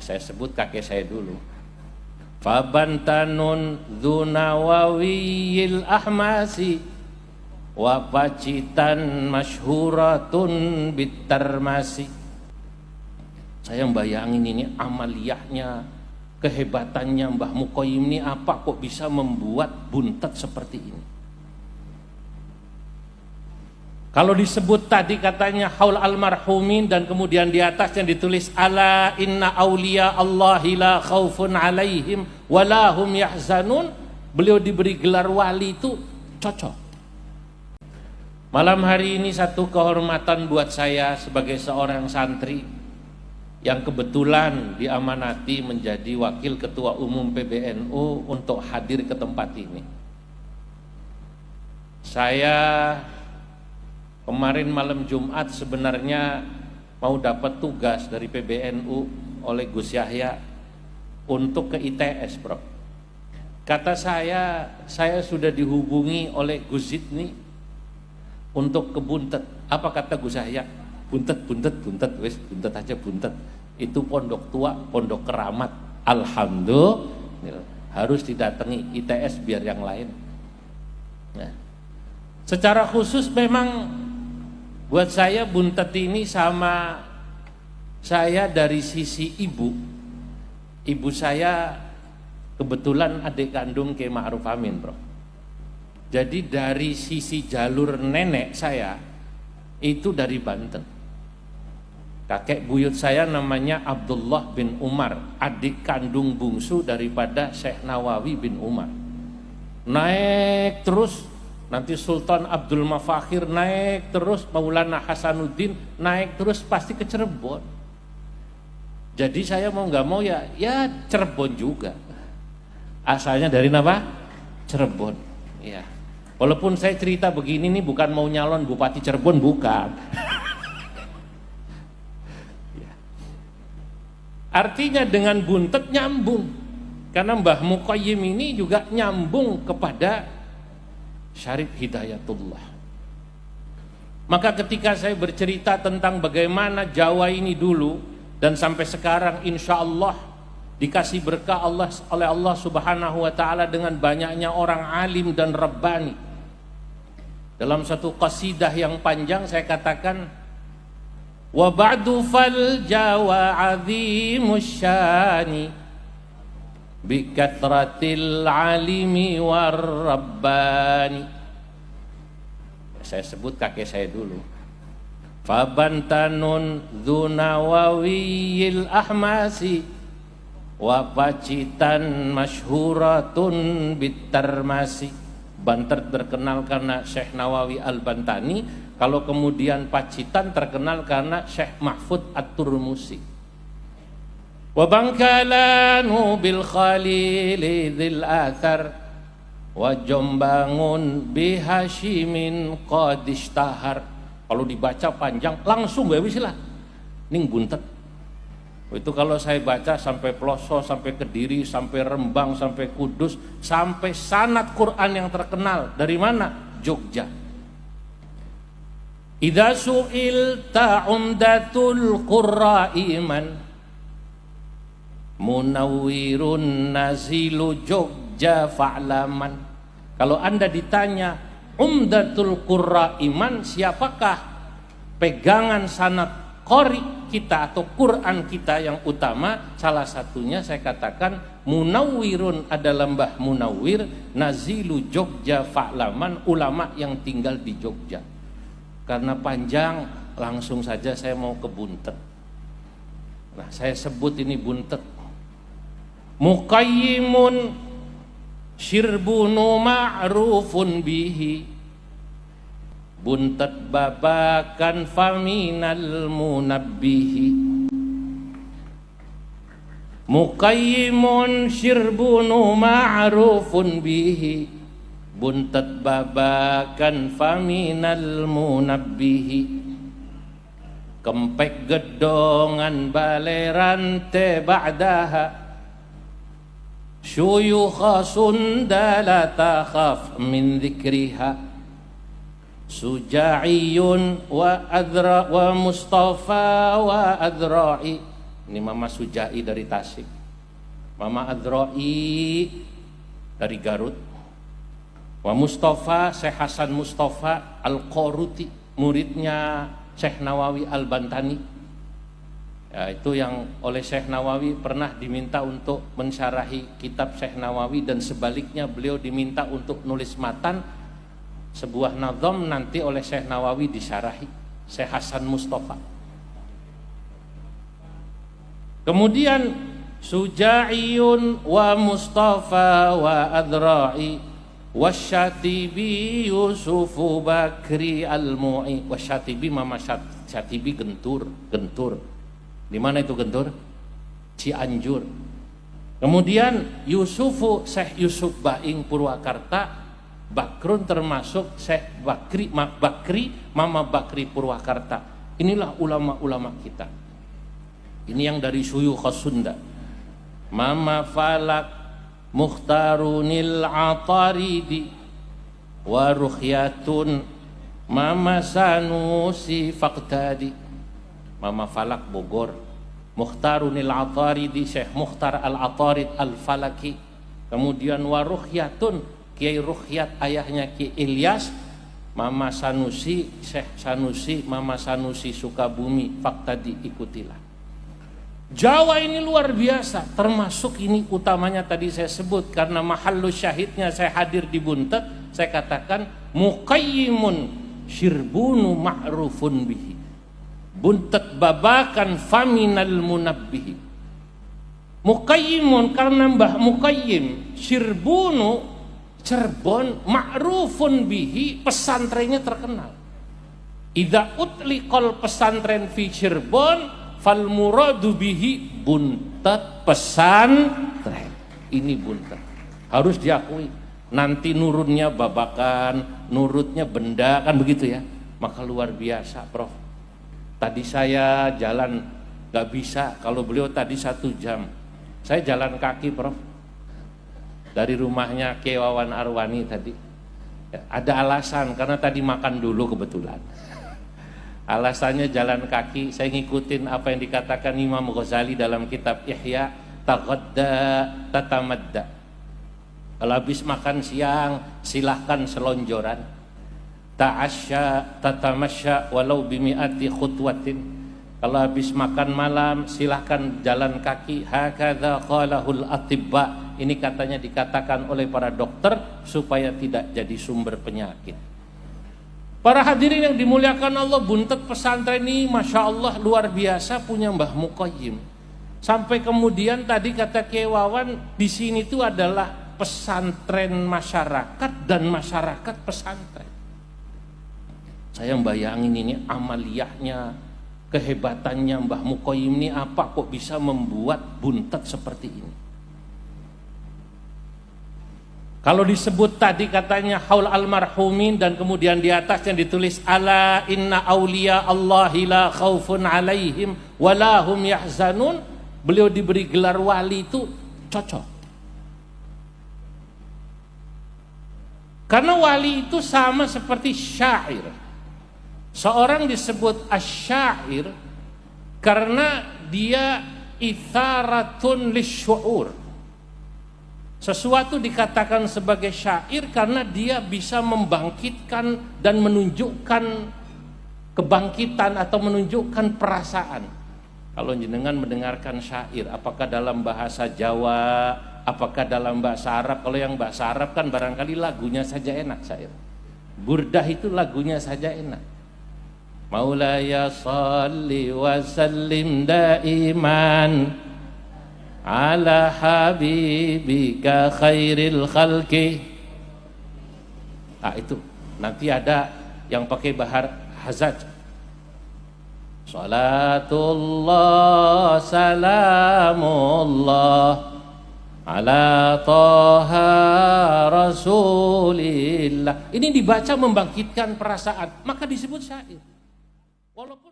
Saya sebut kakek saya dulu. Fabantanun dzunawawiyil ahmasi wa pacitan masyhuratun bitarmasi. Saya bayangin ini amaliyahnya, kehebatannya Mbah Muqayyim ini apa kok bisa membuat buntet seperti ini. Kalau disebut tadi katanya haul almarhumin dan kemudian di atasnya ditulis ala inna auliya Allahi la khaufun alaihim walahum yahzanun, beliau diberi gelar wali itu cocok. Malam hari ini satu kehormatan buat saya sebagai seorang santri yang kebetulan diamanati menjadi wakil ketua umum PBNU untuk hadir ke tempat ini. Saya kemarin malam Jumat sebenarnya mau dapat tugas dari PBNU oleh Gus Yahya untuk ke ITS, Bro. Kata saya sudah dihubungi oleh Gus Zidni untuk ke Buntet. Apa kata Gus Yahya? Buntet, wes buntet aja buntet. Itu pondok tua, pondok keramat. Alhamdulillah harus didatangi ITS biar yang lain. Nah, secara khusus memang buat saya Buntet ini sama saya dari sisi ibu. Ibu saya kebetulan adik kandung Kiai Ma'ruf Amin, Bro. Jadi dari sisi jalur nenek saya itu dari Banten. Kakek buyut saya namanya Abdullah bin Umar, adik kandung bungsu daripada Syekh Nawawi bin Umar. Naik terus, nanti Sultan Abdul Mafakhir naik terus, Maulana Hasanuddin naik terus, pasti ke Cirebon. Jadi saya mau nggak mau ya Cirebon juga. Asalnya dari apa? Cirebon. Ya. Walaupun saya cerita begini nih bukan mau nyalon Bupati Cirebon, bukan. Ya. Artinya dengan Buntet nyambung, karena Mbah Muqayyim ini juga nyambung kepada Syarif Hidayatullah. Maka ketika saya bercerita tentang bagaimana Jawa ini dulu dan sampai sekarang insya Allah dikasih berkah Allah oleh Allah Subhanahu wa ta'ala dengan banyaknya orang alim dan rabbani. Dalam satu qasidah yang panjang saya katakan, wa ba'du fal Jawa azimus syani bikathratil alimi war rabbani. Saya sebut kakek saya dulu. Fabantanun dzunawawiyil ahmasi wa pacitan masyhuratun bitarmasi. Banter terkenal karena Syekh Nawawi Al-Bantani, kalau kemudian Pacitan terkenal karena Syekh Mahfud At-Turmusi. Wa Bangkalanu bil Khalili dzil athar wa Jombangun bi Hasyimin qad ishtahar. Kalau dibaca panjang langsung bae wis lah ning Buntet. Itu kalau saya baca sampai Ploso, sampai Kediri, sampai Rembang, sampai Kudus, sampai sanad Quran yang terkenal. Dari mana? Jogja. Idza su'ilta umdatul qurra'iman munawwirun nazilu Jogja fa'laman. Kalau Anda ditanya umdatul qurra'iman, siapakah pegangan sanad qori kita atau Quran kita yang utama, salah satunya saya katakan Munawwirun adalah Mbah Munawwir nazilu Jogja fa'laman, ulama yang tinggal di Jogja. Karena panjang langsung saja saya mau ke Buntet. Nah, saya sebut ini Buntet. Muqayyimun syirbunu ma'rufun bihi, Buntet babakan faminal munabbihi. Muqayyimun syirbunu ma'rufun bihi, Buntet babakan faminal munabbihi. Kempek gedongan baleran te ba'daha, syuyukha Sunda la takhaf min dzikriha. Suja'iyun wa adra wa Mustafa wa adra'i Ini Mama Sujai dari Tasik, Mama Adroi dari Garut, Wa Mustafa, Syekh Hasan Mustafa Al-Qoruti, muridnya Syekh Nawawi Al-Bantani. Ya, itu yang oleh Syekh Nawawi pernah diminta untuk mensyarahi kitab Syekh Nawawi, dan sebaliknya beliau diminta untuk nulis matan sebuah nazam nanti oleh Syekh Nawawi disyarahi Syekh Hasan Mustafa. Kemudian Suja'iyun wa Mustafa wa Adra'i wasyatibi Yusufu Bakri Al-Mu'i. Wasyatibi Mama Syatibi Gentur. Di mana itu Gentur? Cianjur. Kemudian Yusufu Syekh Yusuf Baing Purwakarta. Bakrun termasuk Syekh Bakri Mama Bakri Purwakarta. Inilah ulama-ulama kita. Ini yang dari Syuyukh Sunda. Mama Falak Mukhtarunil Ataridi wa Ruhyatun Mama Sanusi Faqtadi. Mama Falak Bogor, Mukhtarunil Ataridi Syekh Mukhtar Al-Atarid Al-Falaki. Kemudian wa Ruhyatun Kiai Ruhyat ayahnya Kiai Ilyas, Mama Sanusi Syekh Sanusi Mama Sanusi Sukabumi. Faqtadi, ikutilah. Jawa ini luar biasa, termasuk ini utamanya tadi saya sebut, karena mahallu syahidnya saya hadir di Buntet, saya katakan muqayyimun syirbunu ma'rufun bihi. Buntet babakan faminal munabbihi. Muqayyimun karena Mbah Muqayyim, syirbunu Cirebon, ma'rufun bihi pesantrennya terkenal. Idza utliqal pesantren fi Cirebon fal muradu bihi Buntet pesantren. Ini Buntet, harus diakui. Nanti nurunnya babakan, nurutnya benda, kan begitu ya. Maka luar biasa Prof. Tadi saya jalan gak bisa, kalau beliau tadi 1 jam, saya jalan kaki Prof, dari rumahnya Kiai Wawan Arwani tadi. Ada alasan, karena tadi makan dulu kebetulan. Alasannya jalan kaki, saya ngikutin apa yang dikatakan Imam Ghazali dalam kitab Ihya, taghadda tatamadda. Kalau habis makan siang silahkan selonjoran. Ta'asya tatamasya walau bimi'ati khutwatin. Kalau habis makan malam silahkan jalan kaki. Hakadha qalahul atibba. Ini katanya dikatakan oleh para dokter supaya tidak jadi sumber penyakit. Para hadirin yang dimuliakan Allah, Buntet pesantren ini Masya Allah luar biasa, punya Mbah Muqayyim. Sampai kemudian tadi kata Kiai Wawan, di sini itu adalah pesantren masyarakat dan masyarakat pesantren. Saya bayangin ini amaliyahnya, kehebatannya Mbah Muqayyim ini apa kok bisa membuat Buntet seperti ini. Kalau disebut tadi katanya haul almarhumin, dan kemudian di atasnya ditulis ala inna auliya Allahi la khaufun alaihim walahum yahzanun, beliau diberi gelar wali itu cocok. Karena wali itu sama seperti syair. Seorang disebut asyair karena dia itharatun lisyu'ur. Sesuatu dikatakan sebagai syair karena dia bisa membangkitkan dan menunjukkan kebangkitan atau menunjukkan perasaan. Kalau jenengan mendengarkan syair, apakah dalam bahasa Jawa, apakah dalam bahasa Arab? Kalau yang bahasa Arab kan barangkali lagunya saja enak syair. Burdah itu lagunya saja enak. Maulaya salli wa sallim daiman ala habibika khairil khalqi. Itu nanti ada yang pakai bahar hazaj. Salatullah salamullah ala toha rasulillah. Ini dibaca membangkitkan perasaan, maka disebut syair. Walaupun